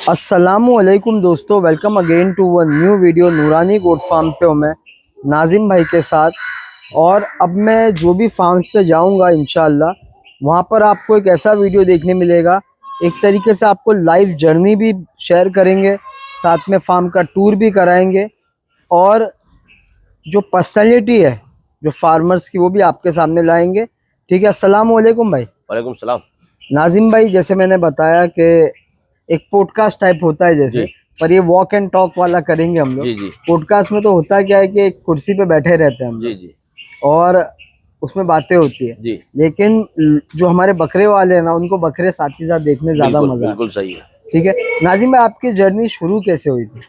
अस्सलामुअलैकुम दोस्तों, welcome again to one new video. Noorani goat farm पे हूँ मैं नाजिम भाई के साथ। और अब मैं जो भी फार्म्स पे जाऊँगा इंशाल्लाह वहाँ पर आपको एक ऐसा वीडियो देखने मिलेगा। एक तरीके से आपको लाइव जर्नी भी शेयर करेंगे, साथ में फार्म का टूर भी कराएंगे और जो पर्सनैलिटी है जो फार्मर्स की वो भी आपके सामने लाएंगे। ठीक है, अस्सलामुअलैकुम भाई। वालेकुम सलाम। नाजिम भाई, जैसे मैंने बताया कि एक पॉडकास्ट टाइप होता है जैसे, पर ये वॉक एंड टॉक वाला करेंगे हम लोग। जी जी पॉडकास्ट में तो होता क्या है कि एक कुर्सी पे बैठे रहते हैं हम जी लोग जी और उसमें बातें होती है। जी लेकिन जो हमारे बकरे वाले हैं ना, उनको बकरे साथ ही साथ देखने ज्यादा बिल्कुल मजा आता बिल्कुल सही है। है। ठीक है नाजिम भाई, आपकी जर्नी शुरू कैसे हुई थी?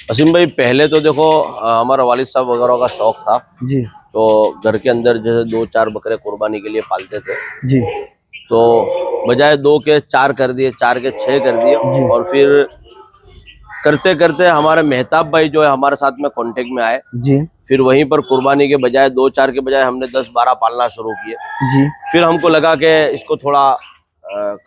असीम भाई, पहले तो देखो हमारा वालिद साहब वगैरह का शौक था, जी तो घर के अंदर जैसे 2-4 बकरे कुर्बानी के लिए पालते थे। जी तो बजाय 2 के 4 कर दिए, 4 के 6 कर दिए। जी और फिर करते करते हमारे मेहताब भाई जो है हमारे साथ में कांटेक्ट में आए। जी फिर वहीं पर कुर्बानी के बजाय 2-4 के बजाय हमने 10-12 पालना शुरू किए। जी फिर हमको लगा कि इसको थोड़ा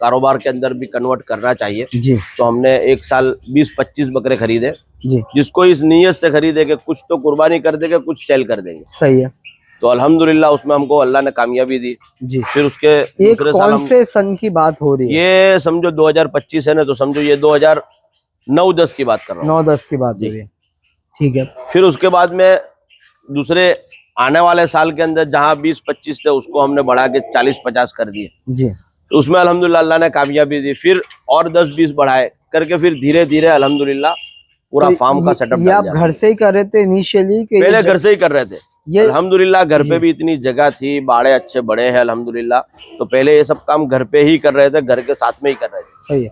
कारोबार के अंदर भी कन्वर्ट करना चाहिए। जी तो हमने एक साल 20-25 बकरे खरीदे, जी जिसको इस नीयत से खरीदे कि कुछ तो कुर्बानी कर देंगे, कुछ सेल कर देंगे। सही है। तो अल्हम्दुलिल्लाह उसमें हमको अल्लाह ने कामयाबी दी। जी, फिर उसके ये दूसरे साल कौन हम से सन की बात हो रही है? ये समझो 2025 है ना, तो समझो ये 2009-10 की बात कर रहा हूँ। 9-10 की बात हो जी। रही है। ठीक है। फिर उसके बाद में दूसरे आने वाले साल के अंदर जहाँ 20-25 थे उसको हमने बढ़ा के 40-50 कर दिए। जी, तो उसमें अल्हम्दुलिल्लाह अल्लाह ने कामयाबी दी। फिर और 10-20 बढ़ाए करके फिर धीरे धीरे अल्हम्दुलिल्लाह पूरा तो फार्म का सेटअप ये डाल आप दिया। घर से ही कर रहे थे इनिशियली कि पहले घर से ही कर रहे थे। ये अल्हम्दुलिल्लाह घर जी पे भी इतनी जगह थी, बाड़े अच्छे बड़े हैं अल्हम्दुलिल्लाह। तो पहले ये सब काम घर पे ही कर रहे थे, घर के साथ में ही कर रहे थे। सही है।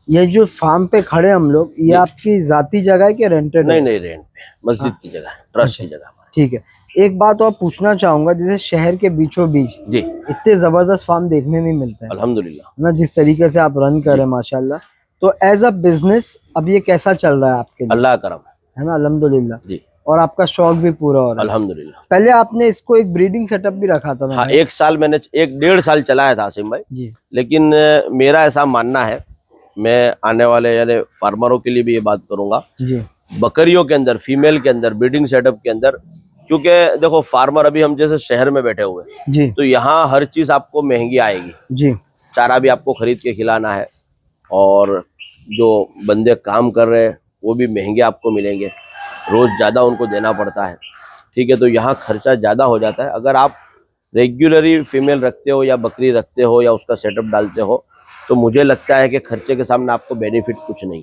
ये जो फार्म पे खड़े हम लोग, ये आपकी जाती जगह है कि रेंटेड है? नहीं रेंट पे, मस्जिद की जगह, ट्रस्ट की जगह। ठीक है। एक बात और पूछना चाहूंगा, जैसे शहर के बीचों बीच जी इतने जबरदस्त फार्म देखने नहीं मिलते हैं अल्हम्दुलिल्लाह ना, जिस तरीके से आप रन कर रहे हैं माशाल्लाह। तो एज अ बिजनेस अब ये कैसा चल रहा है आपके लिए? अल्लाह करम है ना, अल्हम्दुलिल्लाह। जी और आपका शौक भी पूरा हो रहा है अल्हम्दुलिल्लाह। पहले आपने इसको एक ब्रीडिंग सेटअप भी रखा था ना हाँ, भाई? 1 साल मैंने 1-1.5 साल चलाया था आसिम भाई। जी लेकिन मेरा ऐसा मानना है, मैं आने वाले यानी फार्मरों के लिए भी ये बात करूंगा, जी बकरियों के अंदर, फीमेल के अंदर, ब्रीडिंग सेटअप के अंदर। क्योंकि देखो फार्मर, अभी हम जैसे शहर में बैठे हुए हैं, जी तो यहाँ हर चीज आपको महंगी आएगी। जी चारा भी आपको खरीद के खिलाना है, और जो बंदे काम कर रहे हैं वो भी महंगे आपको मिलेंगे, रोज ज्यादा उनको देना पड़ता है। ठीक है, तो यहाँ खर्चा ज्यादा हो जाता है। अगर आप रेगुलरली फीमेल रखते हो या बकरी रखते हो या उसका सेटअप डालते हो, तो मुझे लगता है कि खर्चे के सामने आपको बेनिफिट कुछ नहीं,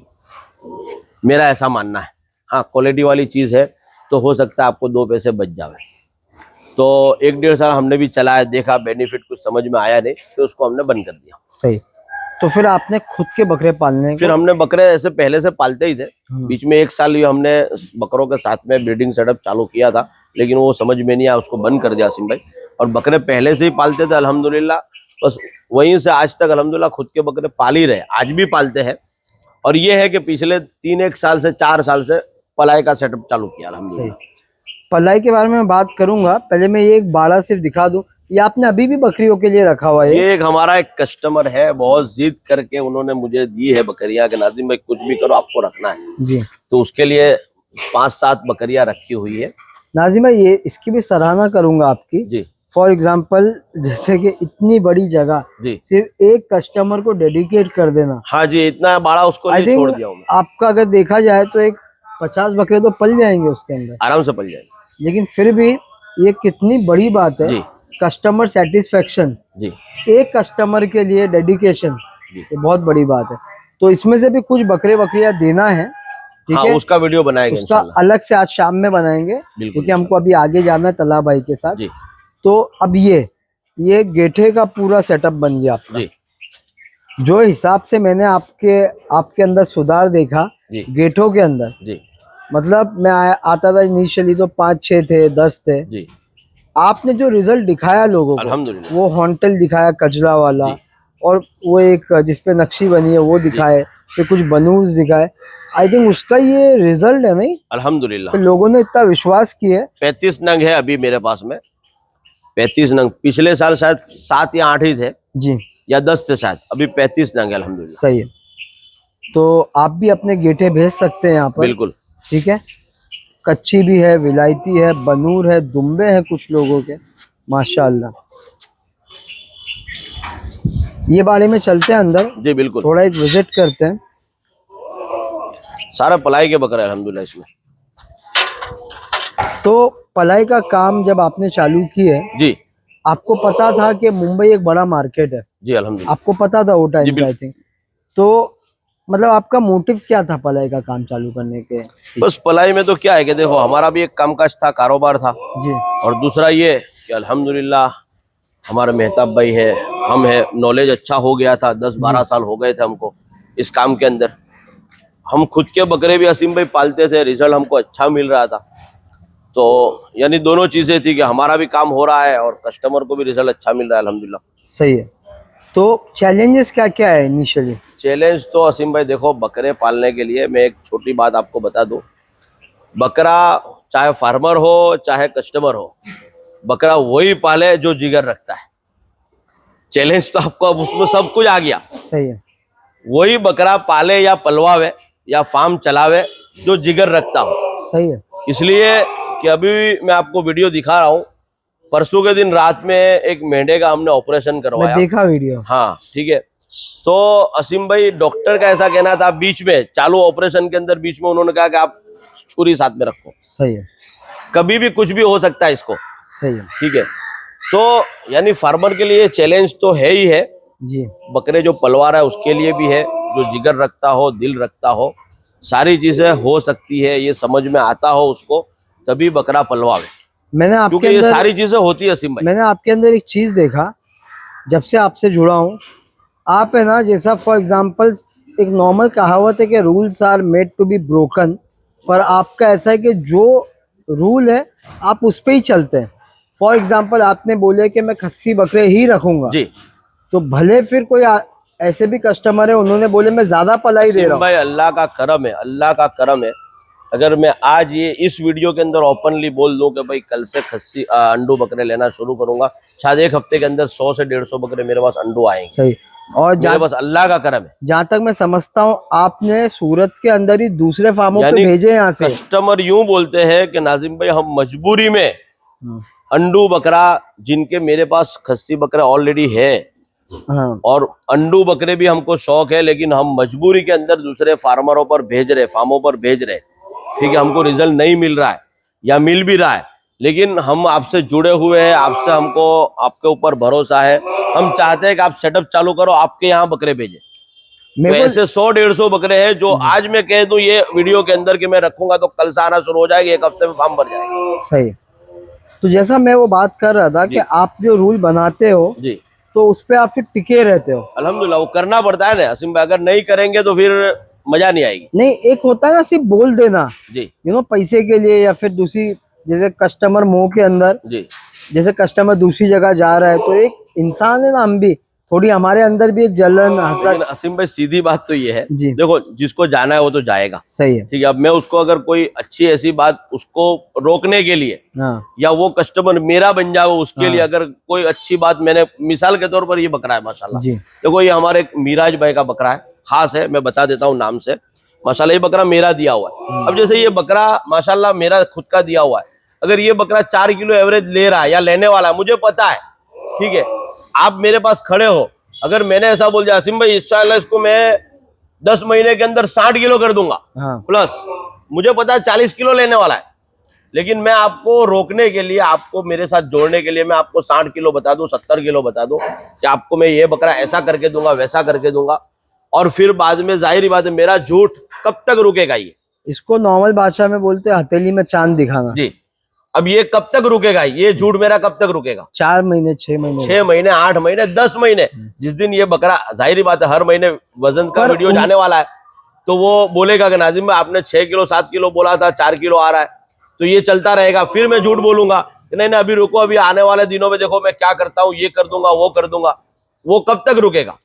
मेरा ऐसा मानना है। हाँ, क्वालिटी वाली चीज है तो हो सकता है आपको 2 पैसे बच जावे। तो 1-1.5 साल हमने भी चलाया, देखा बेनिफिट कुछ समझ में आया नहीं, तो उसको हमने बंद कर दिया। सही। तो फिर आपने खुद के बकरे पालने फिर हमने बकरे ऐसे पहले से पालते ही थे। बीच में 1 साल ये हमने बकरों के साथ में ब्रीडिंग सेटअप चालू किया था, लेकिन वो समझ में नहीं आया, उसको बंद कर दिया सिम भाई। और बकरे पहले से ही पालते थे अल्हम्दुलिल्लाह, बस वहीं से आज तक अल्हम्दुलिल्लाह खुद के बकरे पाल ही रहे, आज भी पालते हैं। और ये है कि पिछले 3-1 साल से 4 साल से पलाई का सेटअप चालू किया अल्हम्दुलिल्लाह। पलाई के बारे में बात करूंगा, पहले मैं ये एक बाड़ा सिर्फ दिखा दूं। ये आपने अभी भी बकरियों के लिए रखा हुआ है? ये एक हमारा एक कस्टमर है, बहुत जिद करके उन्होंने मुझे दी है बकरियां कि नाजिम भाई कुछ भी करो आपको रखना है। जी, तो उसके लिए 5-7 बकरियां रखी हुई है। नाजिम भाई, ये इसकी भी सराहना करूंगा आपकी। जी फॉर एग्जाम्पल, जैसे कि इतनी बड़ी जगह जी सिर्फ एक कस्टमर को डेडिकेट कर देना। हाँ जी, इतना बड़ा उसको आई लिए छोड़ थिंक दिया हूँ मैं। आपका अगर देखा जाए तो एक 50 बकरे तो पल जाएंगे उसके अंदर, आराम से पल जाएगी। लेकिन फिर भी ये कितनी बड़ी बात है। जी कस्टमर सेटिस्फेक्शन, जी एक कस्टमर के लिए डेडिकेशन, जी ये बहुत बड़ी बात है। तो इसमें से भी कुछ बकरियां देना है, ठीक हाँ, है? उसका वीडियो बनाएंगे उसका इंशाल्लाह। अलग से आज शाम में बनाएंगे, बिल्कुल क्योंकि हमको अभी आगे जाना है तला भाई के साथ। जी तो अब ये गेठे का पूरा सेटअप बन गया आपका। जी जो हिसाब से मैंने आपके अंदर सुधार देखा जी गेठों के अंदर, जी मतलब मैं आता था इनिशियली तो 5-6 थे, 10 थे। जी आपने जो रिजल्ट दिखाया लोगों को, अल्हम्दुलिल्लाह। वो हॉन्टल दिखाया कजला वाला, जी और वो एक जिसपे नक्शी बनी है वो दिखाए, फिर कुछ बनूस दिखाए। आई थिंक उसका ये रिजल्ट है, नहीं? अल्हम्दुलिल्लाह। तो लोगों ने इतना विश्वास किया। 35 नंग है अभी मेरे पास में, 35 नंग। पिछले साल शायद 7 या 8 ही थे, जी, या 10 थे शायद, अभी 35 नंग है अल्हम्दुलिल्लाह। सही है। तो आप भी अपने गेठे भेज सकते हैं यहाँ पर, बिल्कुल। ठीक है। कच्ची भी है, विलायती है, बनूर है, दुम्बे हैं कुछ लोगों के, माशाल्लाह। ये बारे में चलते हैं अंदर, जी बिल्कुल। थोड़ा एक विजिट करते हैं। सारा पलाई के बकरे अल्हम्दुलिल्लाह इसमें। तो पलाई का काम जब आपने चालू की है, जी आपको पता था कि मुंबई एक बड़ा मार्केट है, जी अल्हम्दुलिल्लाह। आपको पता था वो जी, टाइम पे आई थिंक, तो मतलब आपका मोटिव क्या था पलाई का काम चालू करने के? बस पलाई में तो क्या है कि देखो हमारा भी एक कामकाज था, कारोबार था, जी और दूसरा ये कि अल्हम्दुलिल्लाह हमारे मेहताब भाई है, हम है, नॉलेज अच्छा हो गया था। 10-12 साल हो गए थे हमको इस काम के अंदर। हम खुद के बकरे भी असीम भाई पालते थे, रिजल्ट हमको अच्छा मिल रहा था। तो यानी दोनों चीजें थी कि हमारा भी काम हो रहा है और कस्टमर को भी रिजल्ट अच्छा मिल रहा है अल्हम्दुलिल्लाह। सही है। तो चैलेंजेस क्या क्या है इनिशियली? चैलेंज तो असीम भाई देखो, बकरे पालने के लिए मैं एक छोटी बात आपको बता दूं, बकरा चाहे फार्मर हो चाहे कस्टमर हो, बकरा वही पाले जो जिगर रखता है। चैलेंज तो आपको अब उसमें सब कुछ आ गया। सही है। वही बकरा पाले या पलवावे या फार्म चलावे जो जिगर रखता हो। सही है। इसलिए कि अभी मैं आपको वीडियो दिखा रहा हूँ, परसों के दिन रात में एक मेंढे का हमने ऑपरेशन मैं करवाया। देखा वीडियो। हाँ ठीक है। तो असीम भाई डॉक्टर का ऐसा कहना था, बीच में चालू ऑपरेशन के अंदर बीच में उन्होंने कहा कि आप छुरी साथ में रखो, सही है। कभी भी कुछ भी हो सकता है इसको, सही है। ठीक है। तो यानी फार्मर के लिए चैलेंज तो है ही है, जी बकरे जो पलवा रहा है उसके लिए भी है, जो जिगर रखता हो, दिल रखता हो, सारी चीजें हो सकती है, ये समझ में आता हो उसको, तभी बकरा पलवावे, मैंने आपके क्योंकि ये अंदर सारी चीजें होती है असीम भाई। मैंने आपके अंदर एक चीज देखा जब से आपसे जुड़ा हूँ, आप है ना, जैसा फॉर एग्जांपल एक नॉर्मल कहावत है कि rules are made to be broken, पर आपका ऐसा है कि जो रूल है आप उस पे ही चलते हैं। फॉर एग्जांपल आपने बोले कि मैं खस्सी बकरे ही रखूंगा, जी तो भले फिर कोई ऐसे भी कस्टमर है उन्होंने बोले मैं ज्यादा पलाई दे रहा असीम हूँ। भाई अल्लाह का करम है, अल्लाह का करम है। अगर मैं आज ये इस वीडियो के अंदर ओपनली बोल दूं कि भाई कल से खस्सी अंडू बकरे लेना शुरू करूंगा, शायद एक हफ्ते के अंदर 100 से 150 बकरे मेरे पास अंडू आएंगे। सही। और मेरे पास अल्लाह का करम है। जहाँ तक मैं समझता हूँ आपने सूरत के अंदर ही दूसरे फार्मों पे यानी भेजे यहाँ से। कस्टमर यूं बोलते हैं कि नाजिम भाई हम मजबूरी में अंडू बकरा, जिनके मेरे पास खस्सी बकरा ऑलरेडी है हाँ और अंडू बकरे भी हमको शौक है, लेकिन हम मजबूरी के अंदर दूसरे फार्मरों पर भेज रहे, फार्मों पर भेज रहे, ठीक है। हमको रिजल्ट नहीं मिल रहा है या मिल भी रहा है, लेकिन हम आपसे जुड़े हुए हैं, आपसे हमको आपके ऊपर भरोसा है। हम चाहते हैं कि आप सेटअप चालू करो, आपके यहाँ बकरे भेजे। तो ऐसे 100-150 बकरे हैं जो आज मैं कह दूं ये वीडियो के अंदर कि मैं रखूंगा तो कल से आना शुरू हो जाएगी, एक हफ्ते में फार्म भर जाएगा। सही। तो जैसा मैं वो बात कर रहा था कि आप जो रूल बनाते हो जी तो उस पे आप फिर टिके रहते हो। अल्हम्दुलिल्लाह, वो करना पड़ता है ना असीम भाई, अगर नहीं करेंगे तो फिर मजा नहीं आएगी। नहीं, एक होता है ना सिर्फ बोल देना, जी पैसे के लिए, या फिर दूसरी जैसे कस्टमर मोह के अंदर, जी जैसे कस्टमर दूसरी जगह जा रहा है तो एक इंसान है ना, हम भी थोड़ी, हमारे अंदर भी एक जलन लेकिन हसद। असीम भाई सीधी बात तो ये है, जी देखो जिसको जाना है वो तो जाएगा, सही है। ठीक है। अब मैं उसको अगर कोई अच्छी ऐसी बात उसको रोकने के लिए, हाँ या वो कस्टमर मेरा बन जाए उसके लिए अगर कोई अच्छी बात, मैंने मिसाल के तौर पर ये बकरा है माशाल्लाह, जी देखो ये हमारे एक मिराज भाई का बकरा है, खास है, मैं बता देता हूँ नाम से। माशाल्लाह ये बकरा मेरा दिया हुआ है। अब जैसे ये बकरा माशाल्लाह मेरा खुद का दिया हुआ है, अगर ये बकरा 4 किलो एवरेज ले रहा है या लेने वाला है, मुझे पता है, ठीक है। आप मेरे पास खड़े हो, अगर मैंने ऐसा बोल दिया असीम भाई इंशाल्लाह इसको मैं 10 महीने के अंदर 60 किलो कर दूंगा, हाँ प्लस मुझे पता है 40 किलो लेने वाला है, लेकिन मैं आपको रोकने के लिए, आपको मेरे साथ जोड़ने के लिए मैं आपको 60 किलो बता दूं, 70 किलो बता दूं कि आपको मैं ये बकरा ऐसा करके दूंगा, वैसा करके दूंगा, और फिर बाद में जाहिर बात है मेरा झूठ कब तक रुकेगा ये। इसको नॉर्मल भाषा में बोलते हैं हथेली में चांद दिखाना। जी, अब ये कब तक रुकेगा, ये झूठ मेरा कब तक रुकेगा? 4 महीने, 6 महीने, 6 महीने, 8 महीने, 10 महीने। जिस दिन ये बकरा, जाहिर बात है हर महीने वजन का वीडियो जाने वाला है, तो वो बोलेगा कि नाजिम भाई आपने 6 किलो 7 किलो बोला था, 4 किलो आ रहा है, तो ये चलता रहेगा। फिर मैं झूठ बोलूंगा कि नहीं नहीं अभी रुको, अभी आने वाले दिनों में देखो मैं क्या करता हूँ, ये कर दूंगा, वो कर दूंगा। वो कब तक रुकेगा?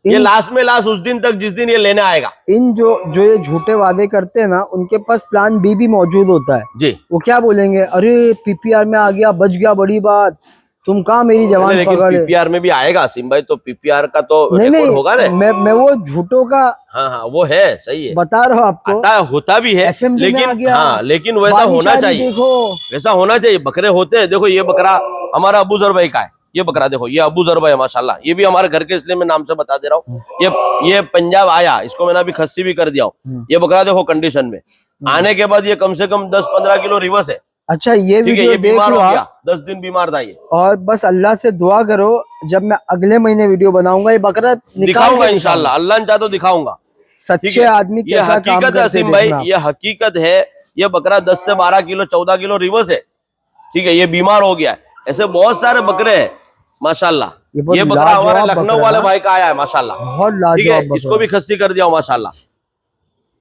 ये लास्ट में लास्ट उस दिन तक जिस दिन ये लेने आएगा। इन जो ये झूठे वादे करते हैं ना, उनके पास प्लान बी भी मौजूद होता है। जी वो क्या बोलेंगे, अरे पीपीआर में आ गया, बच गया, बड़ी बात, तुम कहाँ मेरी जवान लेकिन पकड़े। पीपीआर में भी आएगा असीम भाई, तो पीपीआर का तो नहीं रिकॉर्ड नहीं, होगा ना। मैं वो झूठों का हाँ हाँ वो है, सही है, बता रहा हूँ आपको। आता होता भी है, FMD में आ लेकिन गया, हाँ लेकिन वैसा बारिश होना आ रही, चाहिए, देखो वैसा होना चाहिए। बकरे होते हैं, देखो ये बकरा हमारा अबू जर भाई का है, ये बकरा देखो, ये अबू जर भाई है माशाल्लाह, ये भी हमारे घर के, इसलिए मैं नाम से बता दे रहा हूँ। ये पंजाब आया, इसको मैंने अभी खस्सी भी कर दिया हूँ। ये बकरा देखो कंडीशन में, आने के बाद ये कम से कम 10-15 किलो रिवर्स है। अच्छा ये ठीक है, वीडियो ये देख बीमार लो हो आप, गया, 10 दिन बीमार था ये। और बस अल्लाह से दुआ करो, जब मैं अगले महीने वीडियो बनाऊंगा ये बकरा निकाल दिखाऊंगा के इंशाल्लाह, अल्लाह ने चाहे तो दिखाऊंगा। ठीक सच्चे है, आदमी ये कैसा काम हकीकत है करते असीम देखना भाई, आप। ये हकीकत है। ये बकरा 10 से 12 किलो 14 किलो रिवर्स है। ठीक है, ये बीमार हो गया है। ऐसे बहुत सारे बकरे हैं माशाल्लाह। बहुत ये बकरा हमारे लाजवाब लखनऊ बकरा वाले है, भाई का आया है माशाल्लाह। बहुत ठीक है, लाजवाब इसको बकरा। भी खस्सी कर दिया हूं माशाल्लाह।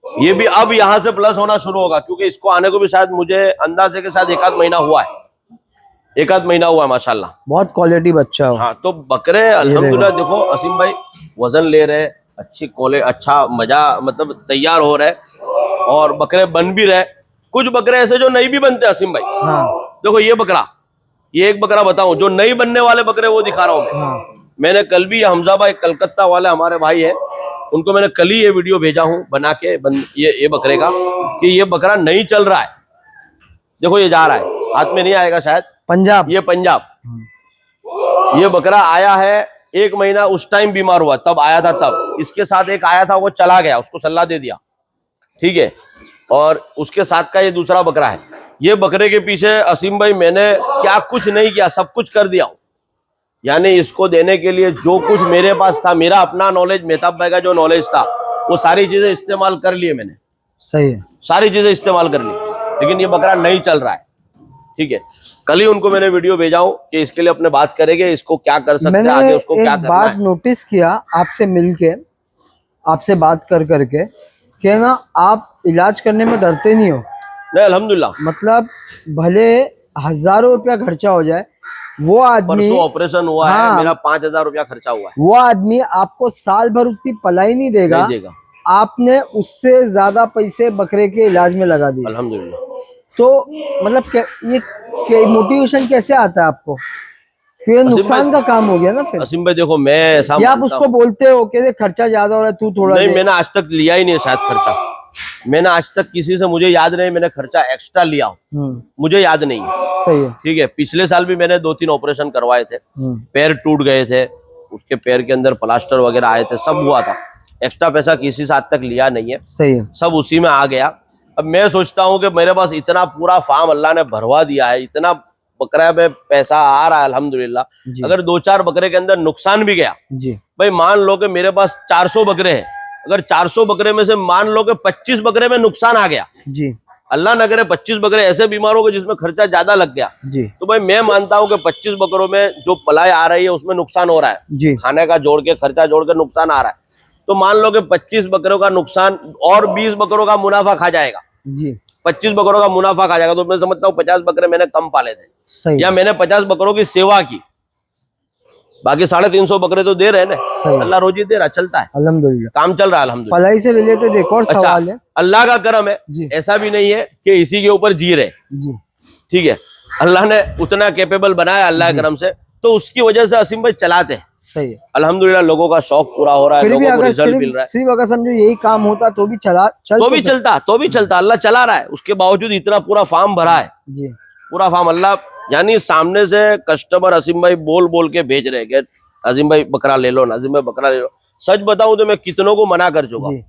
ये भी अब यहाँ से प्लस होना शुरू होगा, क्योंकि इसको आने को भी शायद मुझे अंदाजे के साथ 1 आध महीना हुआ है, 1 आध महीना हुआ है माशाल्लाह। बहुत क्वालिटी बच्चा हो। हाँ, तो बकरे अल्हम्दुलिल्लाह देखो असीम भाई, वजन ले रहे, अच्छी कोले, अच्छा मजा, मतलब तैयार हो रहे, और बकरे बन भी रहे। कुछ बकरे ऐसे जो नहीं भी बनते असीम भाई। हाँ देखो ये बकरा, ये एक बकरा बताऊं जो नहीं बनने वाले बकरे, वो दिखा रहा हूं मैं। हाँ मैंने कल भी, हमजा भाई कलकत्ता वाले हमारे भाई है, उनको मैंने कल ही ये वीडियो भेजा हूं बना के ये बकरे का, कि ये बकरा नहीं चल रहा है। देखो ये जा रहा है, हाथ में नहीं आएगा शायद, पंजाब। ये पंजाब। ये बकरा आया है, 1 महीना उस टाइम बीमार हुआ, तब आया था। तब इसके साथ एक आया था, वो चला गया, उसको सल्ला दे दिया। ठीक है, और उसके साथ का ये दूसरा बकरा है। ये बकरे के पीछे असीम भाई मैंने क्या कुछ नहीं किया, सब कुछ कर दिया हूं। यानी इसको देने के लिए जो कुछ मेरे पास था, मेरा अपना नॉलेज, मेहताब भाई का जो नॉलेज था, वो सारी चीजें इस्तेमाल कर लिए मैंने, सही है, सारी चीजें इस्तेमाल कर ली, लेकिन ये बकरा नहीं चल रहा है। ठीक है, कल ही उनको मैंने वीडियो भेजा हूं कि इसके लिए अपने बात करेंगे, इसको क्या कर सकते हैं, आगे उसको क्या एक करना बात है। नोटिस किया आपसे मिलके, आपसे बात कर करके, कि ना आप इलाज करने में डरते नहीं हो। नहीं अल्हम्दुलिल्लाह, मतलब भले हजारों रुपया खर्चा हो जाए, वो आदमी, परसों ऑपरेशन हुआ है, हाँ, मेरा 5,000 रुपया खर्चा हुआ है। वो आदमी आपको साल भर उतनी पलाई नहीं देगा, नहीं देगा, आपने उससे ज्यादा पैसे बकरे के इलाज में लगा दिए। अल्हम्दुलिल्लाह। तो मतलब ये मोटिवेशन कैसे आता है आपको? फिर असीम नुकसान का काम हो गया ना फिर। असीम भाई देखो, मैं ऐसा या आप मानता उसको हूं, बोलते हो कि खर्चा ज्यादा हो रहा है, तू थोड़ा नहीं दे। मैंने आज तक लिया ही नहीं है शायद खर्चा। मैंने आज तक किसी से, मुझे याद नहीं मैंने खर्चा एक्स्ट्रा लिया हो, मुझे याद नहीं है। सही है। ठीक है, पिछले साल भी मैंने 2-3 ऑपरेशन करवाए थे, पैर टूट गए थे, उसके पैर के अंदर प्लास्टर वगैरह आए थे, सब हुआ था। एक्स्ट्रा पैसा किसी से आज तक लिया नहीं है, सही है। सब उसी में आ गया। अब मैं सोचता हूँ कि मेरे पास इतना पूरा फार्म अल्लाह ने भरवा दिया है, इतना बकरा में पैसा आ रहा है अल्हम्दुलिल्लाह। अगर 2-4 बकरे के अंदर नुकसान भी गया, जी भाई मान लो कि मेरे पास 400 बकरे हैं, अगर 400 बकरे में से मान लो कि 25 बकरे में नुकसान आ गया, जी अल्लाह न करे 25 बकरे ऐसे बीमार हो गए जिसमें खर्चा ज्यादा लग गया, जी तो भाई मैं मानता हूं कि 25 बकरों में जो पलाई आ रही है उसमें नुकसान हो रहा है, जी खाने का जोड़ के, खर्चा जोड़ के नुकसान आ रहा है। तो मान लो कि 25 बकरों का नुकसान और 20 बकरों का मुनाफा खा जाएगा, जी 25 बकरों का मुनाफा खा जाएगा, तो मैं समझता हूँ 50 बकरे मैंने कम पाले थे, सही या मैंने 50 बकरों की सेवा की, बाकी 350 बकरे तो दे रहे हैं ना, सही। अल्लाह रोजी दे रहा, चलता है, अल्हम्दुलिल्लाह। काम चल रहा है अल्हम्दुलिल्लाह। पलाई से रिलेटेड एक और सवाल है। अल्लाह का करम है, जी ऐसा भी नहीं है कि इसी के ऊपर जी रहे। जी ठीक है, अल्लाह ने उतना कैपेबल बनाया अल्लाह के करम से, तो उसकी वजह से असीम भाई चलाते हैं। सही है। अल्हम्दुलिल्लाह लोगों का शौक पूरा हो रहा है, फिर भी लोगों को अगर रिजल्ट मिल रहा है। सिर्फ अगर समझो यही काम होता तो भी तो भी चलता, अल्लाह चला रहा है, उसके बावजूद इतना पूरा फार्म भरा है, जी पूरा फार्म अल्लाह, यानी सामने से कस्टमर असीम भाई बोल बोल के भेज रहे हैं, अजीम भाई बकरा ले लो, नाजिम भाई बकरा ले लो। सच बताऊं तो मैं कितनों को मना कर चुका। जी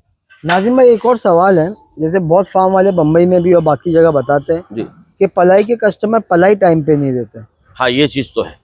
नाजिम भाई, एक और सवाल है, जैसे बहुत फार्म वाले बम्बई में भी और बाकी जगह बताते हैं जी कि पलाई के कस्टमर पलाई टाइम पे नहीं देते। हाँ, ये चीज तो है,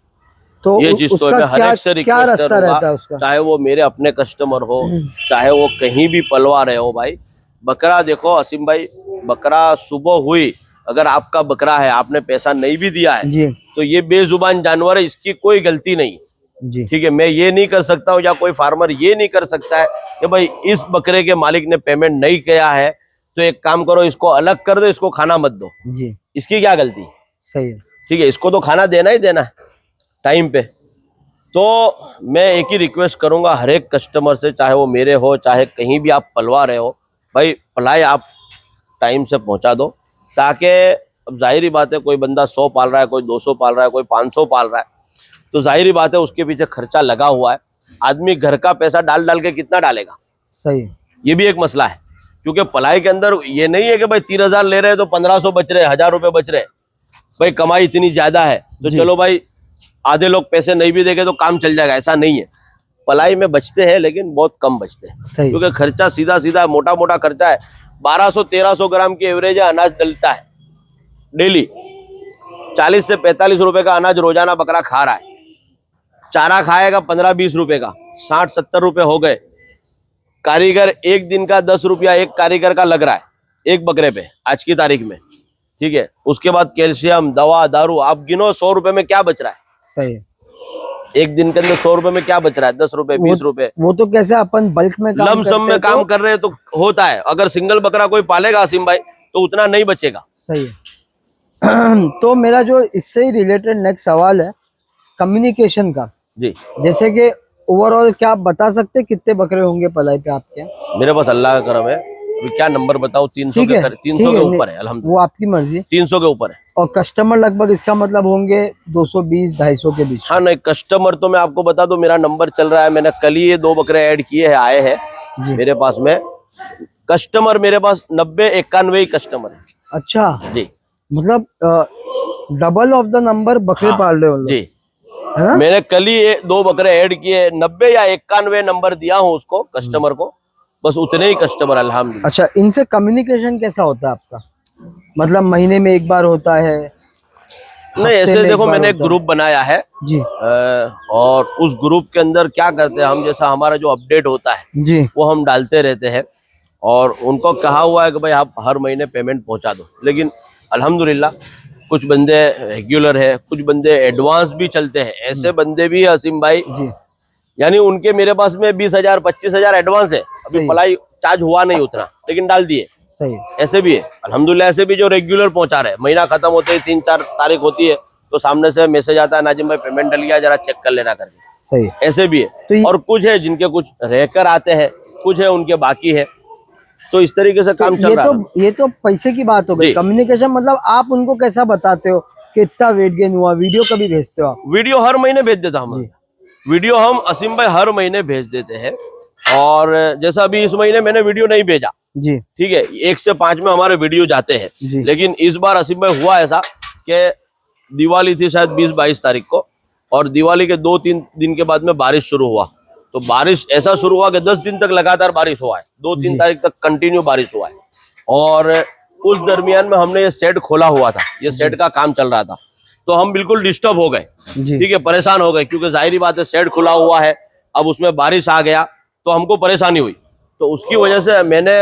तो ये चीज तो है। मैं हर एक से क्या रिक्वेस्ट रास्ता रहता है करूंगा, उसका? चाहे वो मेरे अपने कस्टमर हो, चाहे वो कहीं भी पलवा रहे हो, भाई बकरा देखो असीम भाई, बकरा सुबह हुई, अगर आपका बकरा है, आपने पैसा नहीं भी दिया है, जी तो ये बेजुबान जानवर है, इसकी कोई गलती नहीं। जी ठीक है, मैं ये नहीं कर सकता हूँ, या कोई फार्मर ये नहीं कर सकता है कि भाई इस बकरे के मालिक ने पेमेंट नहीं किया है, तो एक काम करो, इसको अलग कर दो, इसको खाना मत दो। जी इसकी क्या गलती? सही है। ठीक है, इसको तो खाना देना ही देना है टाइम पे। तो मैं एक ही रिक्वेस्ट करूंगा हर एक कस्टमर से, चाहे वो मेरे हो, चाहे कहीं भी आप पलवा रहे हो, भाई पलाई आप टाइम से पहुंचा दो, ताकि अब जाहिर ही बात है, कोई बंदा 100 पाल रहा है, कोई 200 पाल रहा है, कोई 500 पाल रहा है, तो जाहिर बात है उसके पीछे खर्चा लगा हुआ है। आदमी घर का पैसा डाल डाल के कितना डालेगा, सही, ये भी एक मसला है। क्योंकि पलाई के अंदर ये नहीं है कि भाई 3,000 ले रहे हैं तो 1,500 बच रहे, 1,000 रुपए बच रहे, भाई कमाई इतनी ज्यादा है तो चलो भाई आधे लोग पैसे नहीं भी देंगे तो काम चल जाएगा, ऐसा नहीं है। पलाई में बचते हैं लेकिन बहुत कम बचते हैं, सही, क्योंकि खर्चा सीधा सीधा मोटा मोटा खर्चा है। 1200-1300 ग्राम की एवरेज अनाज डलता है डेली। 40 से 45 रुपए का अनाज रोजाना बकरा खा रहा है। चारा खाएगा 15-20 रुपए का, 60-70 रुपए हो गए। कारीगर एक दिन का 10 रुपया एक कारीगर का लग रहा है एक बकरे पे आज की तारीख में, ठीक है। उसके बाद कैल्शियम, दवा, दारू, आप गिनो 100 रुपए में क्या बच रहा है। सही, एक दिन के अंदर 100 रुपए में क्या बच रहा है, 10 रुपए, 20 रुपए। वो तो कैसे अपन बल्क में काम लमसम में काम कर रहे हैं तो होता है। अगर सिंगल बकरा कोई पालेगा आसिम भाई तो उतना नहीं बचेगा। सही है। तो मेरा जो इससे ही रिलेटेड नेक्स्ट सवाल है कम्युनिकेशन का। जी, जैसे कि ओवरऑल क्या आप बता सकते हैं कितने बकरे होंगे पलाई पे आपके? मेरे पास अल्लाह का करम है, अभी क्या नंबर बताऊं, 300 ठीक है, के 300 के ऊपर है अल्हम्दुलिल्लाह। वो आपकी मर्जी। 300 के ऊपर है। और कस्टमर लगभग इसका मतलब होंगे 220-250 के बीच। हाँ नहीं, कस्टमर तो मैं आपको बता दूं, मेरा नंबर चल रहा है। मैंने कल ही ये 2 बकरे ऐड किए हैं, आए हैं मेरे पास में कस्टमर। मेरे पास 90-91 ही कस्टमर है। अच्छा जी, मतलब डबल ऑफ द नंबर बकरे पाल रहे हो लोग, जी। है ना? मैंने कल ही 2 बकरे ऐड किए, 90 या 91 नंबर दिया हूँ उसको कस्टमर को, बस उतने ही कस्टमर अल्हम्दुलिल्लाह। अच्छा, इनसे कम्युनिकेशन कैसा होता है आपका? मतलब महीने में एक बार होता है? नहीं, ऐसे देखो मैंने एक ग्रुप बनाया है जी, और उस ग्रुप के अंदर क्या करते हैं हम, जैसा हमारा जो अपडेट होता है जी, वो हम डालते रहते हैं। और उनको कहा हुआ है कि भाई आप हर महीने पेमेंट पहुंचा दो। लेकिन अल्हम्दुलिल्लाह कुछ बंदे रेगुलर है, कुछ बंदे एडवांस भी चलते हैं। ऐसे बंदे भी है असीम भाई, जी, यानी उनके मेरे पास में 20,000-25,000 एडवांस है, अभी पलाई चार्ज हुआ नहीं उतना, लेकिन डाल दिए। सही, ऐसे भी है अल्हम्दुलिल्लाह। ऐसे भी जो रेगुलर पहुंचा रहे, महीना खत्म होते ही 3-4 तारीख होती है तो सामने से मैसेज आता है, नाजिम भाई पेमेंट डल गया, जरा चेक कर लेना करके। सही। ऐसे भी है। तो और कुछ है जिनके कुछ रहकर आते हैं, कुछ है उनके बाकी है, तो इस तरीके से काम चल रहा है। ये तो पैसे की बात हो गई। कम्युनिकेशन मतलब आप उनको कैसा बताते हो कि इतना वेट गेन हुआ? वीडियो कभी भेजते हो आप? वीडियो हर महीने भेज देता हूँ। वीडियो हम असीम भाई हर महीने भेज देते हैं। और जैसा अभी इस महीने मैंने वीडियो नहीं भेजा, जी, ठीक है, 1 से 5 में हमारे वीडियो जाते हैं। लेकिन इस बार असीम भाई हुआ ऐसा कि दिवाली थी शायद 20-22 तारीख को, और दिवाली के 2-3 दिन के बाद में बारिश शुरू हुआ। तो बारिश ऐसा शुरू हुआ कि 10 दिन तक लगातार बारिश हुआ है, 2-3 तारीख तक कंटिन्यू बारिश हुआ है। और उस दरमियान में हमने ये शेड खोला हुआ था, ये शेड का काम चल रहा था, तो हम बिल्कुल डिस्टर्ब हो गए, ठीक है, परेशान हो गए। क्योंकि जाहिर बात है शेड खुला हुआ है, अब उसमें बारिश आ गया तो हमको परेशानी हुई। तो उसकी वजह से मैंने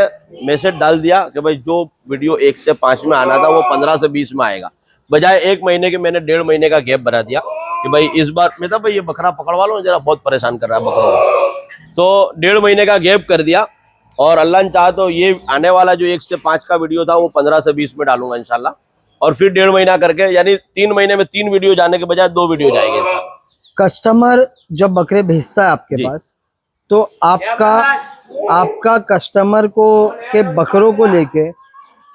मैसेज डाल दिया कि भाई जो वीडियो 1 से 5 में आना था वो 15 से 20 में आएगा। बजाय 1 महीने के मैंने 1.5 महीने का गैप बना दिया कि भाई इस बार मैं था भाई ये बकरा पकड़वा लो जरा, बहुत परेशान कर रहा है बकरों को। तो 1.5 महीने का गैप कर दिया। और अल्लाह ने चाहा तो ये आने वाला जो 1 से 5 का वीडियो था वो 15 से 20 में डालूंगा इंशाल्लाह। और फिर 1.5 महीना करके, यानी 3 महीने में 3 वीडियो जाने के बजाय 2 वीडियो जाएंगे इंशाल्लाह। कस्टमर जब बकरे भेजता है आपके पास, तो आपका कस्टमर को के बकरों को लेके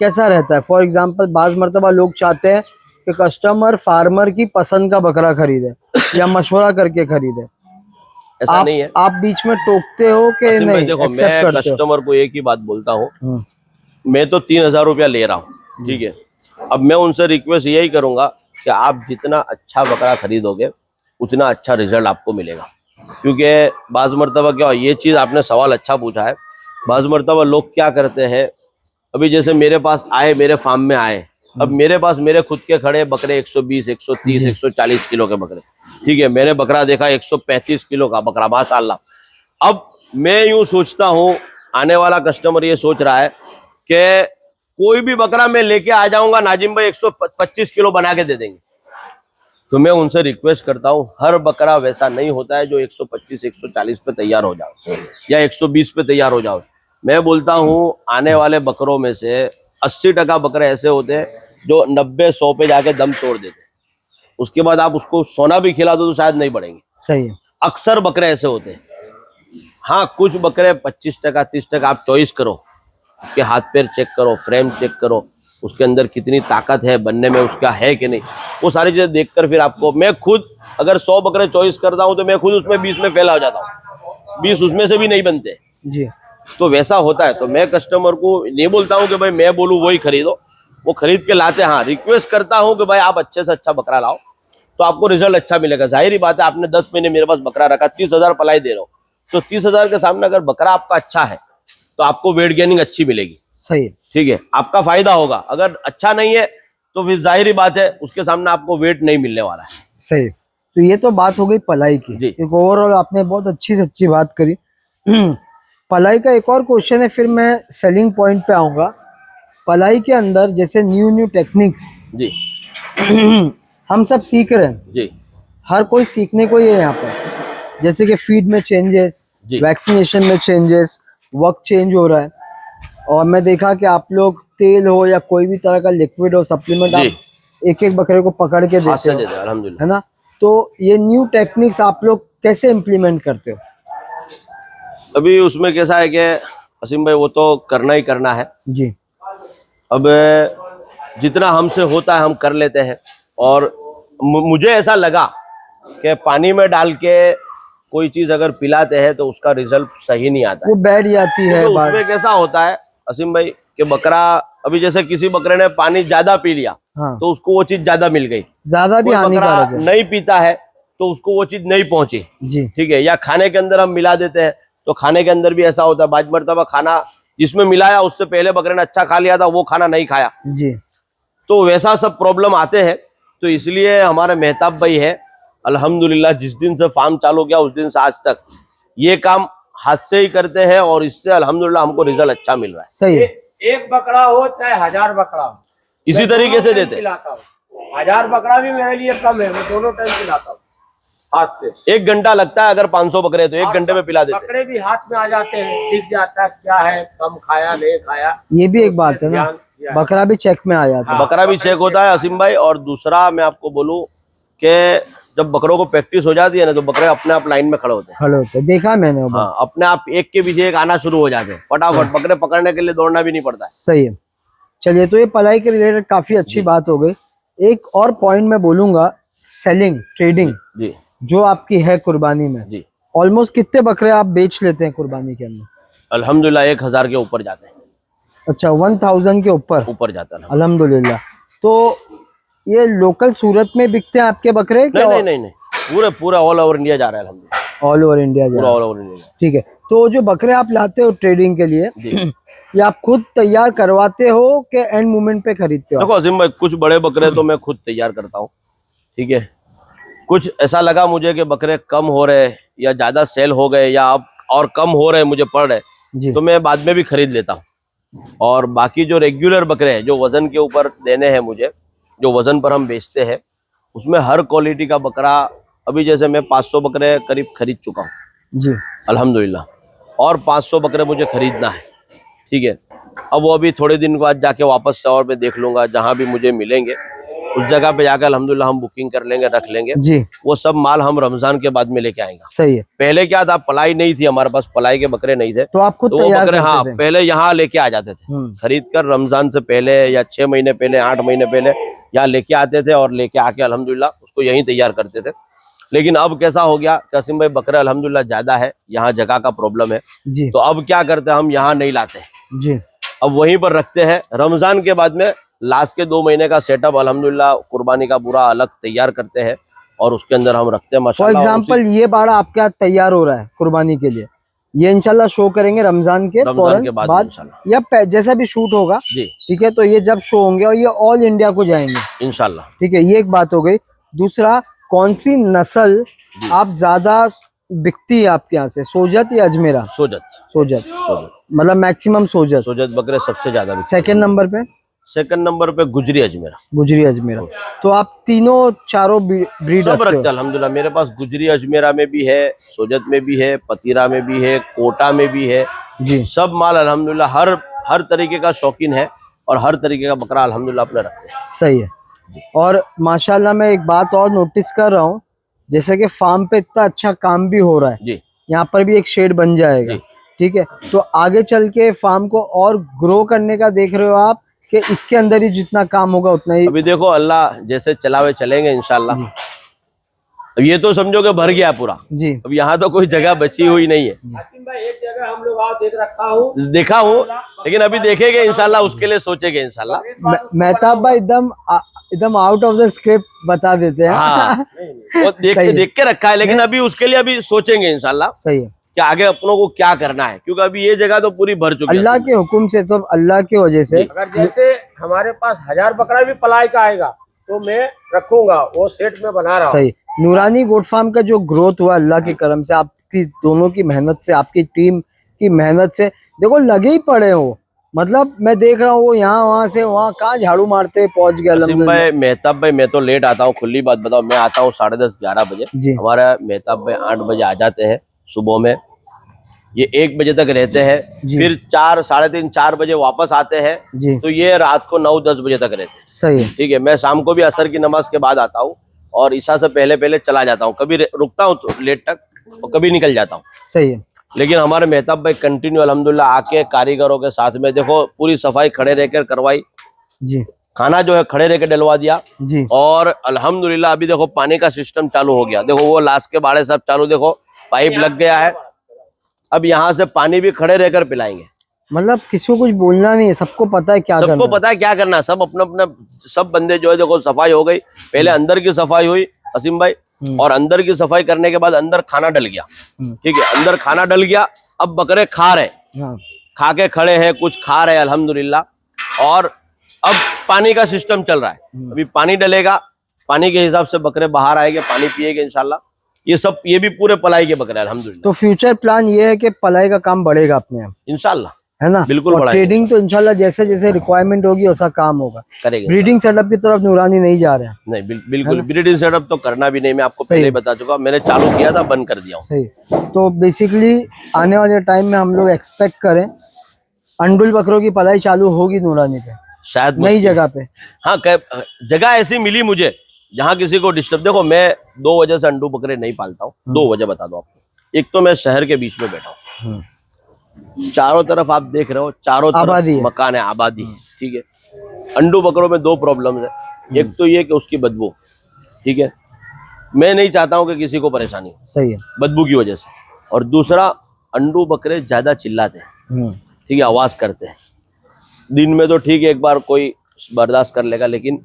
कैसा रहता है? फॉर एग्जांपल बाज मर्तबा लोग चाहते हैं कि कस्टमर फार्मर की पसंद का बकरा खरीदे या मशवरा करके खरीदे। ऐसा नहीं है। आप बीच में टोकते हो कि नहीं? देखो मैं कस्टमर को एक ही बात बोलता हूँ, मैं तो 3,000 रुपया ले रहा हूँ, ठीक है। अब मैं उनसे रिक्वेस्ट यही करूंगा कि आप जितना अच्छा बकरा खरीदोगे उतना अच्छा रिजल्ट आपको मिलेगा। क्योंकि बाज़ मर्तबा क्या, ये चीज़ आपने सवाल अच्छा पूछा है, बाज़ मर्तबा लोग क्या करते हैं, अभी जैसे मेरे पास आए, मेरे फार्म में आए, अब मेरे पास मेरे खुद के खड़े बकरे 120, 130, 140 किलो के बकरे, ठीक है। मैंने बकरा देखा 135 किलो का बकरा, माशाल्लाह। अब मैं यूं सोचता हूं, आने वाला कस्टमर ये सोच रहा है कि कोई भी बकरा मैं लेके आ जाऊंगा, नाजिम भाई 125 किलो बना के दे देंगे। तो मैं उनसे रिक्वेस्ट करता हूं, हर बकरा वैसा नहीं होता है जो 125, 140 पे तैयार हो जाओ या 120 पे तैयार हो जाओ। मैं बोलता हूं आने वाले बकरों में से 80% बकरे ऐसे होते हैं जो 90-100 पे जाके दम तोड़ देते हैं। उसके बाद आप उसको सोना भी खिला दो तो शायद नहीं बढ़ेंगे। सही है। अक्सर बकरे ऐसे होते हैं। हाँ, कुछ बकरे 25%, 30% आप चॉइस करो, उसके हाथ पैर चेक करो, फ्रेम चेक करो, उसके अंदर कितनी ताकत है बनने में, उसका है कि नहीं, वो सारी चीजें देखकर फिर आपको, मैं खुद अगर 100 बकरे चॉइस करता हूँ तो मैं खुद उसमें 20 में फेल हो जाता हूँ, 20 उसमें से भी नहीं बनते। जी तो वैसा होता है। तो मैं कस्टमर को नहीं बोलता हूँ कि भाई मैं बोलूँ वही खरीदो, वो खरीद के लाते हैं। हाँ, रिक्वेस्ट करता हूँ कि भाई आप अच्छे से अच्छा बकरा लाओ तो आपको रिजल्ट अच्छा मिलेगा। जाहिर ही बात है, आपने 10 महीने मेरे पास बकरा रखा, 30,000 पलाई दे रहा हूँ, तो 30,000 के सामने अगर बकरा आपका अच्छा है तो आपको वेट गेनिंग अच्छी मिलेगी। सही है। ठीक है, आपका फायदा होगा। अगर अच्छा नहीं है तो फिर जाहिर ही बात है उसके सामने आपको वेट नहीं मिलने वाला है। सही। तो ये तो बात हो गई पलाई की। जी। एक ओवरऑल आपने बहुत अच्छी से अच्छी बात करी। पलाई का एक और क्वेश्चन है, फिर मैं सेलिंग पॉइंट पे आऊंगा। पलाई के अंदर जैसे न्यू टेक्निक्स जी हम सब सीख रहे हैं, जी हर कोई सीखने को ही है यहाँ पर। जैसे कि फीड में चेंजेस, जी वैक्सीनेशन में चेंजेस, वर्क चेंज हो रहा है। और मैं देखा कि आप लोग तेल हो या कोई भी तरह का लिक्विड हो, सप्लीमेंट, जी। आप एक एक बकरे को पकड़ के हाथ देते से हो, दे दे, अल्हम्दुलिल्लाह। है ना। तो ये न्यू टेक्निक्स आप लोग कैसे इम्प्लीमेंट करते हो? अभी उसमें कैसा है कि असीम भाई वो तो करना ही करना है। जी अब जितना हमसे होता है हम कर लेते हैं। और मुझे ऐसा लगा कि पानी में डाल के कोई चीज अगर पिलाते हैं तो उसका रिजल्ट सही नहीं आता है। वो बैठ जाती है तो बात। उसमें कैसा होता है असीम भाई कि बकरा, अभी जैसे किसी बकरे ने पानी ज्यादा पी लिया हाँ, तो उसको वो चीज ज्यादा मिल गई। ज्यादा भी कोई बकरा हानिकारक है। नहीं पीता है तो उसको वो चीज नहीं पहुंची। जी ठीक है, या खाने के अंदर हम मिला देते हैं तो खाने के अंदर भी ऐसा होता है, बाज मरतबा खाना जिसमें मिलाया उससे पहले बकरे ने अच्छा खा लिया था, वो खाना नहीं खाया, जी तो वैसा सब प्रॉब्लम आते हैं। तो इसलिए हमारे मेहताब भाई है, अल्हम्दुलिल्लाह जिस दिन से फार्म चालू किया उस दिन से आज तक ये काम हाथ से ही करते हैं और इससे अल्हम्दुलिल्लाह हमको रिजल्ट अच्छा मिल रहा है। सही है। एक बकरा हो चाहे 1000 बकरा हो, इसी मैं तरीके दोनों से टाइम देते हैं। खिलाता हूँ। 1000 बकरा भी मेरे लिए कम है, मैं दोनों टाइम खिलाता हूँ हाथ से। 1 घंटा लगता है, अगर 500 बकरे तो 1 घंटे में पिला देते हैं। बकरे भी हाथ में आ जाते हैं, दिख जाता है क्या है, कम खाया नहीं खाया। ये भी एक बात है ना, ध्यान दिया। बकरा भी चेक में आ जाता है। हाँ, बकरा भी चेक होता है असीम भाई। और दूसरा मैं आपको बोलूं कि जब बकरों को प्रैक्टिस हो जाती है ना तो बकरे अपने आप लाइन में खड़े होते हैं। खड़े होते हैं, देखा मैंने वो बात। हाँ, अपने आप एक के पीछे एक आना शुरू हो जाते हैं, फटाफट बकरे पकड़ने के लिए दौड़ना भी नहीं पड़ता है। सही है। चलिए, तो ये पलाई के रिलेटेड काफी अच्छी बात हो गई। एक और पॉइंट मैं बोलूंगा, सेलिंग, ट्रेडिंग जी जो आपकी है कुर्बानी में, जी ऑलमोस्ट कितने बकरे आप बेच लेते हैं कुर्बानी के अंदर? अल्हम्दुलिल्लाह 1000 के ऊपर जाते हैं, अच्छा, 1000 के ऊपर, ऊपर जाता है। अल्हम्दुलिल्लाह। तो ये लोकल सूरत में बिकते हैं आपके बकरे? नहीं नहीं नहीं, पूरे पूरा ऑल ओवर इंडिया जा रहा है अल्हम्दुलिल्लाह, ऑल ओवर इंडिया पूरा ऑल ओवर इंडिया। ठीक है। तो जो बकरे आप लाते हो ट्रेडिंग के लिए, जी ये आप खुद तैयार करवाते हो कि एंड मोमेंट पे खरीदते हो? देखो असीम भाई, कुछ बड़े बकरे तो मैं खुद तैयार करता हूँ। ठीक है, कुछ ऐसा लगा मुझे कि बकरे कम हो रहे या ज्यादा सेल हो गए या अब और कम हो रहे मुझे पड़ रहे, जी तो मैं बाद में भी खरीद लेता हूँ। और बाकी जो रेगुलर बकरे हैं जो वजन के ऊपर देने हैं मुझे, जो वजन पर हम बेचते हैं, उसमें हर क्वालिटी का बकरा, अभी जैसे मैं 500 बकरे करीब खरीद चुका हूँ जी अल्हम्दुलिल्लाह, और 500 बकरे मुझे खरीदना है। ठीक है, अब वो अभी थोड़े दिन बाद जाके वापस से और मैं देख लूंगा, जहां भी मुझे मिलेंगे उस जगह पे जाकर अल्हम्दुलिल्लाह हम बुकिंग कर लेंगे, रख लेंगे। जी वो सब माल हम रमजान के बाद में लेके आएंगे। सही है। पहले क्या था, पलाई नहीं थी हमारे पास, पलाई के बकरे नहीं थे, तो आप खुद तो वो तैयार बकरे करते हाँ थे? पहले यहाँ लेके आ जाते थे, खरीद कर रमजान से पहले या 6 महीने पहले, 8 महीने पहले यहाँ लेके आते थे और लेके आके अल्हम्दुलिल्लाह उसको यहीं तैयार करते थे। लेकिन अब कैसा हो गया कासिम भाई, बकरे अल्हम्दुलिल्लाह ज्यादा है, यहाँ जगह का प्रॉब्लम है, जी तो अब क्या करते हैं, हम यहाँ नहीं लाते, जी अब वहीं पर रखते हैं। रमजान के बाद में लास्ट के 2 महीने का सेटअप अल्हम्दुलिल्लाह कुर्बानी का पूरा अलग तैयार करते हैं और उसके अंदर हम रखते हैं फॉर माशाल्लाह। एग्जाम्पल, ये बाड़ा आपके यहाँ तैयार हो रहा है कुर्बानी के लिए, ये इंशाल्लाह शो करेंगे रमजान के रमजान फौरन के बाद बाद इंशाल्लाह या जैसा भी शूट होगा। जी ठीक है, तो ये जब शो होंगे और ये ऑल इंडिया को जाएंगे इंशाल्लाह। ठीक है, ये एक बात हो गई। दूसरा, कौन सी नस्ल आप ज्यादा बिकती है आपके यहाँ से, सोजत या अजमेरा? सोजत सोजत, सोजत मतलब मैक्सिमम सोजत। सोजत बकरे सबसे ज्यादा बिकते हैं। सेकंड नंबर पे सेकंड नंबर पे गुजरी अजमेरा, गुजरी अजमेरा। तो आप तीनों चारों ब्रीड सब रखते रखते हो? हैं अल्हम्दुलिल्लाह। मेरे पास गुजरी अजमेरा में भी है, सोजत में भी है, पतीरा में भी है, कोटा में भी है, जी सब माल अल्हम्दुलिल्लाह। हर तरीके का शौकीन है और हर तरीके का बकरा अल्हम्दुलिल्लाह अपने रखते हैं। सही है। और माशाल्लाह मैं एक बात और नोटिस कर रहा हूँ, जैसे कि फार्म पे इतना अच्छा काम भी हो रहा है, जी यहाँ पर भी एक शेड बन जाएगा। जी। ठीक है, तो आगे चल के फार्म को और ग्रो करने का देख रहे हो आप, कि इसके अंदर ही जितना काम होगा उतना ही? अभी देखो अल्लाह जैसे चलावे चलेंगे इंशाल्लाह। अब ये तो समझो कि भर गया पूरा। जी अब यहाँ तो कोई जगह बची हुई नहीं है। हाकिम भाई एक जगह हम लोग देख रखा हूँ, देखा हूँ, लेकिन अभी देखेंगे इंशाल्लाह, उसके लिए सोचेंगे इंशाल्लाह। मेहताब भाई एकदम आउट ऑफ द स्क्रिप्ट बता देते हैं। हाँ, वो देख के रखा है, लेकिन अभी उसके लिए अभी सोचेंगे इंशाल्लाह सही है। कि आगे अपनों को क्या करना है, क्योंकि अभी ये जगह तो पूरी भर चुकी है। अल्लाह के हुक्म से, तो अल्लाह की वजह से अगर जैसे हमारे पास 1000 बकरा भी पलाई का आएगा तो मैं रखूंगा, वो सेट में बना रहा हूँ। सही। नूरानी गोट फार्म का जो ग्रोथ हुआ अल्लाह के करम से, आपकी दोनों की मेहनत से, आपकी टीम की मेहनत से, देखो लगे ही पड़े हो। मतलब मैं देख रहा हूँ वो यहाँ वहां से वहाँ, कहाँ झाड़ू मारते पहुंच गया। वसीम भाई, मेहताब भाई, मैं तो लेट आता हूँ, खुली बात बताओ, मैं आता हूँ 10:30-11 बजे। जी। हमारा मेहताब भाई 8 बजे आ जाते हैं सुबह में, ये 1 बजे तक रहते हैं, जी। फिर 4, 3:30, 4 बजे वापस आते हैं, जी तो ये रात को 9-10 बजे तक रहते हैं। सही है। ठीक है, मैं शाम को भी असर की नमाज के बाद आता हूँ और ईशा से पहले पहले चला जाता हूँ। कभी रुकता हूँ तो लेट तक और कभी निकल जाता हूँ। सही है। लेकिन हमारे मेहताब भाई कंटिन्यू अल्हम्दुलिल्लाह आके कारीगरों के साथ में, देखो पूरी सफाई खड़े रहकर करवाई, जी खाना जो है खड़े रहकर डलवा दिया, जी और अल्हम्दुलिल्लाह अभी देखो पानी का सिस्टम चालू हो गया। देखो वो लाश के बाड़े सब चालू, देखो पाइप लग गया है। अब यहाँ से पानी भी खड़े रहकर पिलाएंगे। मतलब किसी को कुछ बोलना नहीं है, सबको पता है क्या करना सबको है। पता है क्या करना है, सब अपना अपना, सब बंदे जो है देखो सफाई हो गई। पहले अंदर की सफाई हुई असीम भाई, और अंदर की सफाई करने के बाद अंदर खाना डल गया। ठीक है, अंदर खाना डल गया, अब बकरे खा रहे, हाँ। खा के खड़े हैं, कुछ खा रहे हैं अल्हम्दुलिल्लाह। और अब पानी का सिस्टम चल रहा है, अभी पानी डलेगा, पानी के हिसाब से बकरे बाहर आएंगे, पानी पिएंगे इंशाल्लाह। ये भी पूरे पलाई के बकरे अल्हम्दुलिल्लाह। तो फ्यूचर प्लान ये है कि पलाई का काम बढ़ेगा अपने आप, इंशाल्लाह, है ना? बिल्कुल और बढ़ाएंगे, ट्रेडिंग तो इंशाल्लाह जैसे जैसे रिक्वायरमेंट होगी वैसा काम होगा। करेंगे। ब्रीडिंग सेटअप की तरफ नूरानी नहीं जा रहे हैं। नहीं, बिल्कुल ब्रीडिंग सेटअप तो करना भी नहीं, मैं आपको पहले ही बता चुका, मैंने चालू किया था, बंद कर दिया हूँ। सही। तो बेसिकली आने वाले टाइम में हम लोग एक्सपेक्ट करें अंडुल बकरों की पलाई चालू होगी नूरानी पे, शायद नई जगह पे। हाँ, जगह ऐसी मिली मुझे जहाँ किसी को डिस्टर्ब, देखो मैं 2 वजह से अंडू बकरे नहीं पालता हूँ। 2 वजह बता दो आपको। एक तो मैं शहर के बीच में बैठा हूँ, चारों तरफ आप देख रहे हो, चारों आबादी तरफ है। मकान है, आबादी है। ठीक है, अंडू बकरों में 2 प्रॉब्लम है। एक तो ये कि उसकी बदबू, ठीक है, मैं नहीं चाहता हूँ कि किसी को परेशानी हो सही है। बदबू की वजह से। और दूसरा, अंडू बकरे ज्यादा चिल्लाते हैं, ठीक है, आवाज करते हैं। दिन में तो ठीक है, एक बार कोई बर्दाश्त कर लेगा, लेकिन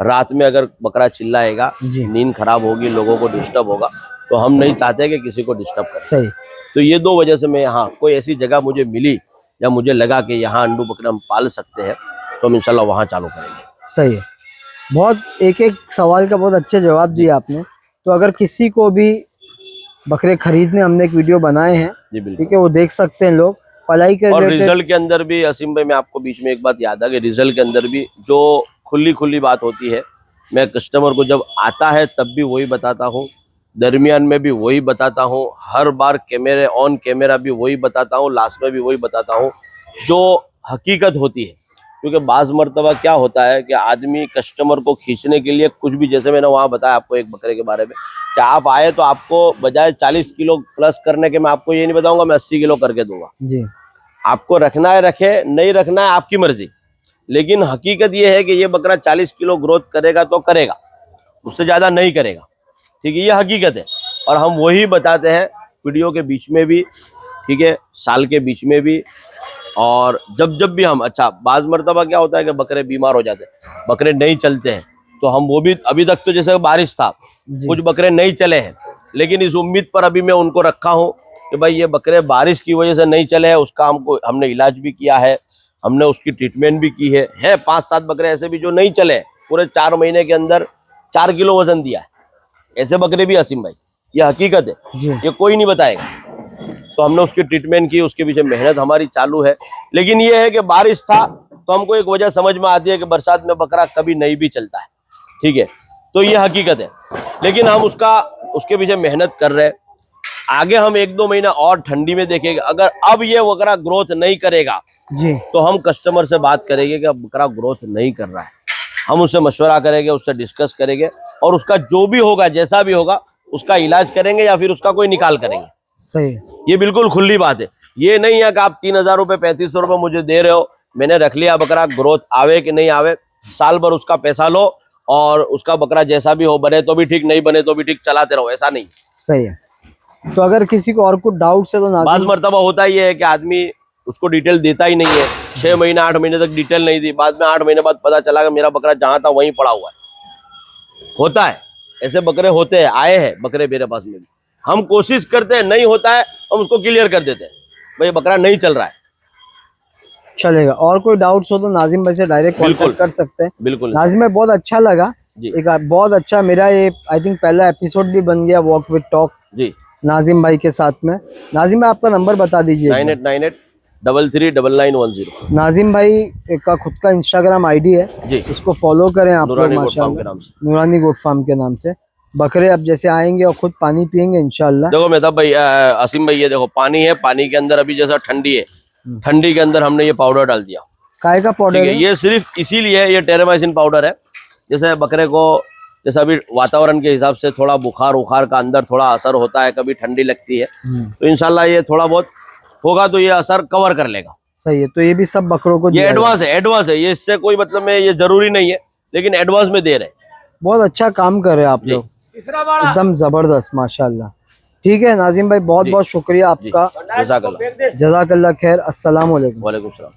रात में अगर बकरा चिल्लाएगा, नींद खराब होगी, लोगों को डिस्टर्ब होगा, तो हम नहीं चाहते कि किसी को डिस्टर्ब करें। सही। तो ये 2 वजह से मैं, यहाँ कोई ऐसी जगह मुझे मिली या मुझे लगा कि यहाँ अंडू बकरे हम पाल सकते हैं, तो हम इंशाल्लाह वहाँ चालू करेंगे। सही है। बहुत एक एक सवाल का बहुत अच्छे जवाब दिए आपने। तो अगर किसी को भी बकरे खरीदने, हमने एक वीडियो बनाए हैं, जी बिल्कुल, ठीक है, वो देख सकते हैं लोग पलाई के और रिलेटेड। रिजल्ट के अंदर भी असीम भाई, मैं आपको बीच में एक बात याद आ गई, रिजल्ट के अंदर भी जो खुली बात होती है, मैं कस्टमर को जब आता है तब भी वही बताता हूँ, दरमियान में भी वही बताता हूँ, हर बार कैमरे ऑन कैमरा भी वही बताता हूँ, लास्ट में भी वही बताता हूँ, जो हकीकत होती है। क्योंकि बाज़ मर्तबा क्या होता है कि आदमी कस्टमर को खींचने के लिए कुछ भी, जैसे मैंने वहाँ बताया आपको एक बकरे के बारे में, कि आप आए तो आपको बजाय 40 किलो प्लस करने के, मैं आपको ये नहीं बताऊंगा मैं 80 किलो करके दूंगा। जी। आपको रखना है रखे, नहीं रखना है आपकी मर्जी, लेकिन हकीकत ये है कि ये बकरा 40 किलो ग्रोथ करेगा तो करेगा, उससे ज्यादा नहीं करेगा। ठीक है, ये हकीकत है, और हम वही बताते हैं वीडियो के बीच में भी, ठीक है, साल के बीच में भी, और जब भी हम, अच्छा बाज मर्तबा क्या होता है कि बकरे बीमार हो जाते हैं, बकरे नहीं चलते हैं, तो हम वो भी, अभी तक तो जैसे बारिश था, कुछ बकरे नहीं चले हैं, लेकिन इस उम्मीद पर अभी मैं उनको रखा हूँ कि भाई ये बकरे बारिश की वजह से नहीं चले हैं, उसका हमने इलाज भी किया है, हमने उसकी ट्रीटमेंट भी की है। 5-7 बकरे ऐसे भी जो नहीं चले, पूरे 4 महीने के अंदर 4 किलो वजन दिया है, ऐसे बकरे भी असीम भाई, ये हकीकत है, ये कोई नहीं बताएगा। तो हमने उसकी ट्रीटमेंट की, उसके पीछे मेहनत हमारी चालू है। लेकिन ये है कि बारिश था तो हमको एक वजह समझ में आती है कि बरसात में बकरा कभी नहीं भी चलता है, ठीक है, तो ये हकीकत है। लेकिन हम उसके पीछे मेहनत कर रहे हैं। आगे हम 1-2 महीना और ठंडी में देखेंगे, अगर अब ये बकरा ग्रोथ नहीं करेगा जी, तो हम कस्टमर से बात करेंगे कि अब बकरा ग्रोथ नहीं कर रहा है, हम उससे मशवरा करेंगे, उससे डिस्कस करेंगे, और उसका जो भी होगा, जैसा भी होगा, उसका इलाज करेंगे या फिर उसका कोई निकाल करेंगे। सही। ये बिल्कुल खुली बात है, ये नहीं है कि आप 3000 रुपए 3500 रुपए मुझे दे रहे हो मैंने रख लिया बकरा, ग्रोथ आवे कि नहीं आवे, साल भर उसका पैसा लो और उसका बकरा जैसा भी हो, बने तो भी ठीक, नहीं बने तो भी ठीक, चलाते रहो, ऐसा नहीं। सही है। तो अगर किसी को और कुछ डाउट है तो बाज नाज़िम मर्तबा होता ही है कि आदमी उसको डिटेल देता ही नहीं है, 6 महीने 8 महीने तक डिटेल नहीं दी, बाद में 8 महीने बाद पता चला कि मेरा बकरा जहां था वहीं पड़ा हुआ है। होता है, ऐसे बकरे होते हैं, आए हैं बकरे मेरे पास में भी। हम कोशिश करते हैं, नहीं होता है हम उसको क्लियर कर देते हैं, भाई बकरा नहीं चल रहा है। चलेगा। और कोई डाउट्स हो तो नाज़िम भाई से डायरेक्ट बिल्कुल। कांटेक्ट कर सकते हैं। बिल्कुल नाज़िम भाई बहुत अच्छा लगा, जी एक बहुत अच्छा, मेरा ये आई थिंक पहला एपिसोड भी बन गया वॉक विद टॉक जी। नाज़िम भाई के साथ में। नाज़िम भाई आपका नंबर बता दीजिए। 9898339910। नाज़िम भाई का खुद का इंस्टाग्राम आईडी है जी। इसको फॉलो करें आप लोग नूरानी गोट फार्म के माशाल्लाह, नाम से। नूरानी गोट फार्म के नाम से। बकरे अब जैसे आएंगे और खुद पानी पियेंगे इंशाल्लाह। देखो मेहताब भाई, असीम भाई, ये देखो पानी है, पानी के अंदर अभी जैसा ठंडी है, ठंडी के अंदर हमने ये पाउडर डाल दिया, काय का पाउडर ठीक है। है? ये सिर्फ इसीलिए ये टेरामाइसिन पाउडर है, जैसे बकरे को जैसा अभी वातावरण के हिसाब से थोड़ा बुखार उखार का अंदर थोड़ा असर होता है, कभी ठंडी लगती है, तो इंशाल्लाह ये थोड़ा बहुत होगा तो ये असर कवर कर लेगा। सही है। तो ये भी सब बकरों को ये दिया एडवांस है, एडवांस है, ये इससे कोई मतलब में ये जरूरी नहीं है, लेकिन एडवांस में दे रहे हैं। जाएगा। बहुत अच्छा काम कर रहे हैं आप लोग, तीसरा बाड़ा एकदम जबरदस्त माशाल्लाह। ठीक है नाज़िम भाई, बहुत बहुत शुक्रिया आपका, जज़ाकल्लाह। जज़ाकल्लाह खैर। अस्सलाम वालेकुम। वालेकुम सलाम।